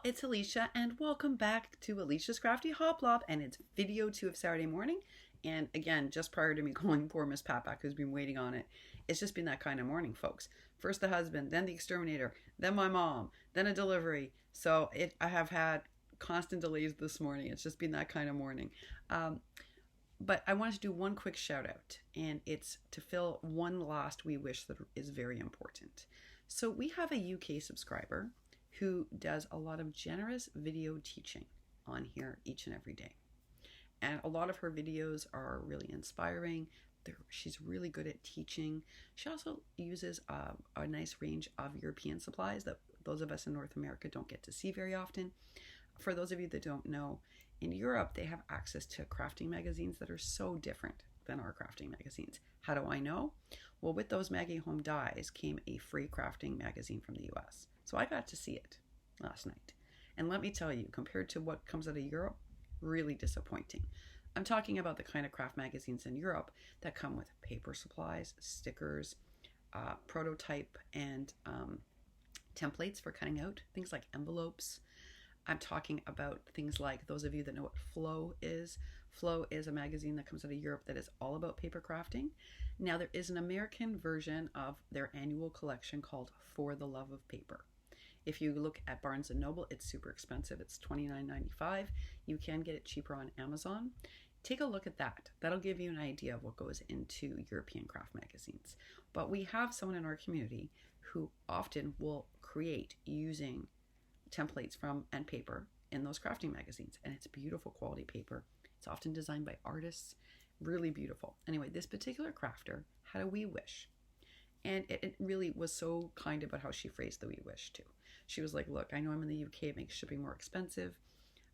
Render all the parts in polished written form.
it's Alicia, and welcome back to Alicia's Crafty Hoplop, and it's video 2 of Saturday morning. And again, just prior to me calling poor Miss Patback, who's been waiting on it, it's just been that kind of morning, folks. First the husband, then the exterminator, then my mom, then a delivery. So I have had constant delays this morning. It's just been that kind of morning. But I wanted to do one quick shout out, and it's to fill one last wee wish that is very important. So we have a UK subscriber who does a lot of generous video teaching on here each and every day. And a lot of her videos are really inspiring. She's really good at teaching. She also uses a nice range of European supplies that those of us in North America don't get to see very often. For those of you that don't know, in Europe, they have access to crafting magazines that are so different than our crafting magazines. How do I know? Well, with those Maggie Home Dies came a free crafting magazine from the US. So I got to see it last night. And let me tell you, compared to what comes out of Europe, really disappointing. I'm talking about the kind of craft magazines in Europe that come with paper supplies, stickers, prototype, and templates for cutting out, things like envelopes. I'm talking about things like, those of you that know what Flow is. Flow is a magazine that comes out of Europe that is all about paper crafting. Now, there is an American version of their annual collection called For the Love of Paper. If you look at Barnes & Noble, it's super expensive. It's $29.95. You can get it cheaper on Amazon. Take a look at that. That'll give you an idea of what goes into European craft magazines. But we have someone in our community who often will create using templates from and paper in those crafting magazines, and it's beautiful quality paper. It's often designed by artists, really beautiful. Anyway, this particular crafter had a wee wish, and it really was so kind about how she phrased the wee wish too. She was like, look, I know I'm in the UK, it makes shipping more expensive.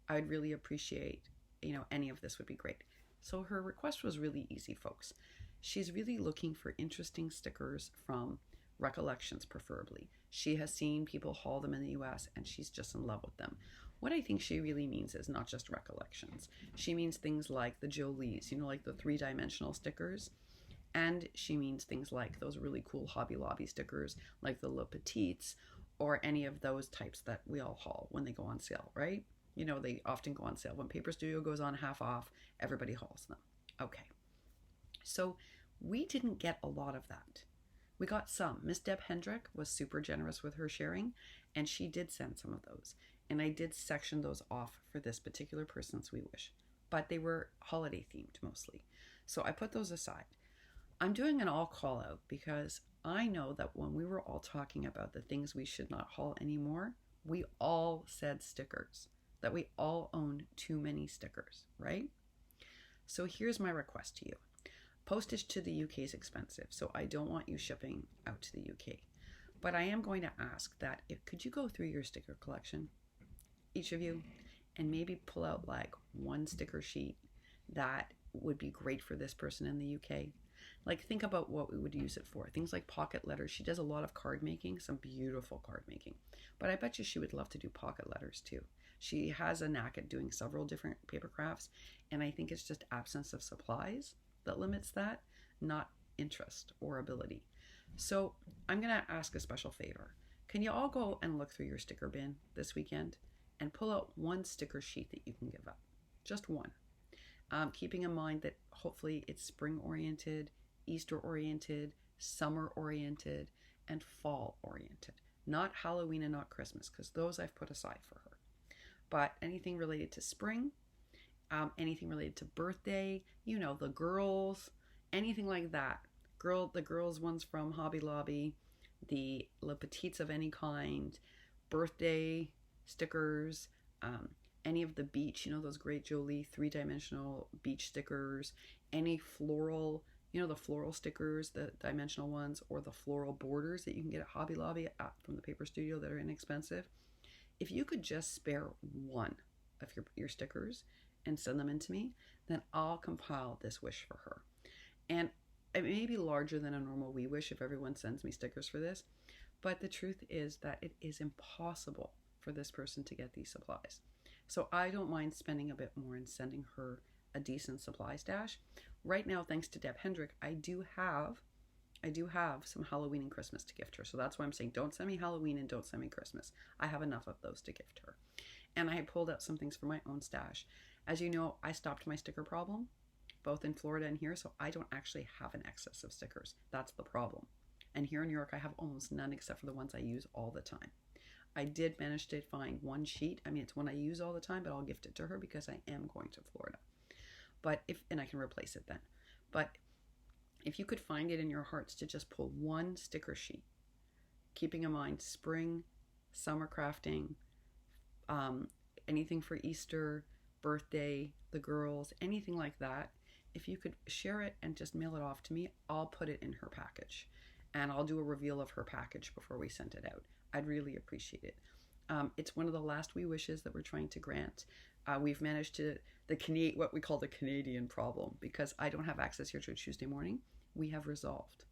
I'd really appreciate, any of this would be great. So her request was really easy, folks. She's really looking for interesting stickers from recollections, preferably. She has seen people haul them in the US and she's just in love with them. What I think she really means is not just recollections. She means things like the Jolies, like the 3-dimensional stickers. And she means things like those really cool Hobby Lobby stickers, like the Le Petites, or any of those types that we all haul when they go on sale, right? They often go on sale. When Paper Studio goes on half off, everybody hauls them. Okay. So we didn't get a lot of that. We got some. Miss Deb Hendrick was super generous with her sharing, and she did send some of those. And I did section those off for this particular person's wee wish. But they were holiday themed mostly. So I put those aside. I'm doing an all call out because I know that when we were all talking about the things we should not haul anymore, we all said stickers, that we all own too many stickers, right? So here's my request to you. Postage to the UK is expensive, so I don't want you shipping out to the UK. But I am going to ask that, could you go through your sticker collection, each of you, and maybe pull out like one sticker sheet that would be great for this person in the UK? Like, think about what we would use it for. Things like pocket letters. She does a lot of card making, some beautiful card making. But I bet you she would love to do pocket letters too. She has a knack at doing several different paper crafts, and I think it's just absence of supplies that limits that, not interest or ability. So I'm going to ask a special favor. Can you all go and look through your sticker bin this weekend and pull out one sticker sheet that you can give up? Just one. Keeping in mind that hopefully it's spring oriented, Easter oriented, summer oriented, and fall oriented. Not Halloween and not Christmas, because those I've put aside for her. But anything related to spring, anything related to birthday, the girls, anything like that. The girls ones from Hobby Lobby, the Le Petites of any kind, birthday stickers, any of the beach, those great Jolie 3-dimensional beach stickers, any floral, the floral stickers, the dimensional ones, or the floral borders that you can get at Hobby Lobby from the Paper Studio that are inexpensive. If you could just spare one of your stickers and send them in to me, then I'll compile this wish for her. And it may be larger than a normal wee wish if everyone sends me stickers for this, but the truth is that it is impossible for this person to get these supplies. So I don't mind spending a bit more and sending her a decent supply stash. Right now, thanks to Deb Hendrick, I do have I do have some Halloween and Christmas to gift her. So that's why I'm saying don't send me Halloween and don't send me Christmas. I have enough of those to gift her. And I pulled out some things for my own stash. As you know, I stopped my sticker problem, both in Florida and here, so I don't actually have an excess of stickers. That's the problem. And here in New York, I have almost none except for the ones I use all the time. I did manage to find one sheet. I mean, it's one I use all the time, but I'll gift it to her because I am going to Florida. And I can replace it then. But if you could find it in your hearts to just pull one sticker sheet, keeping in mind spring, summer crafting, anything for Easter, birthday, the girls, anything like that, if you could share it and just mail it off to me, I'll put it in her package. And I'll do a reveal of her package before we send it out. I'd really appreciate it. It's one of the last wee wishes that we're trying to grant. We've managed to, what we call the Canadian problem, because I don't have access here to a Tuesday morning, we've resolved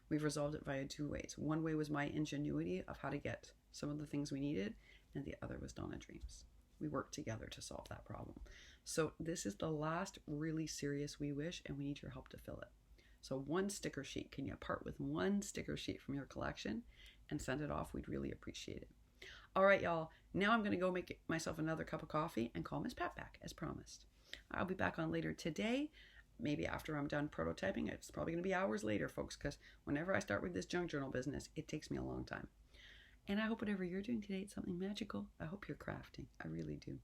it via two ways. One way was my ingenuity of how to get some of the things we needed, and the other was Donna Dreams. We worked together to solve that problem. So this is the last really serious wee wish, and we need your help to fill it. So one sticker sheet. Can you part with one sticker sheet from your collection and send it off? We'd really appreciate it. All right, y'all. Now I'm going to go make myself another cup of coffee and call Miss Pat back, as promised. I'll be back on later today, maybe after I'm done prototyping. It's probably going to be hours later, folks, because whenever I start with this junk journal business, it takes me a long time. And I hope whatever you're doing today, it's something magical. I hope you're crafting. I really do.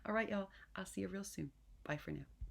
All right, y'all. I'll see you real soon. Bye for now.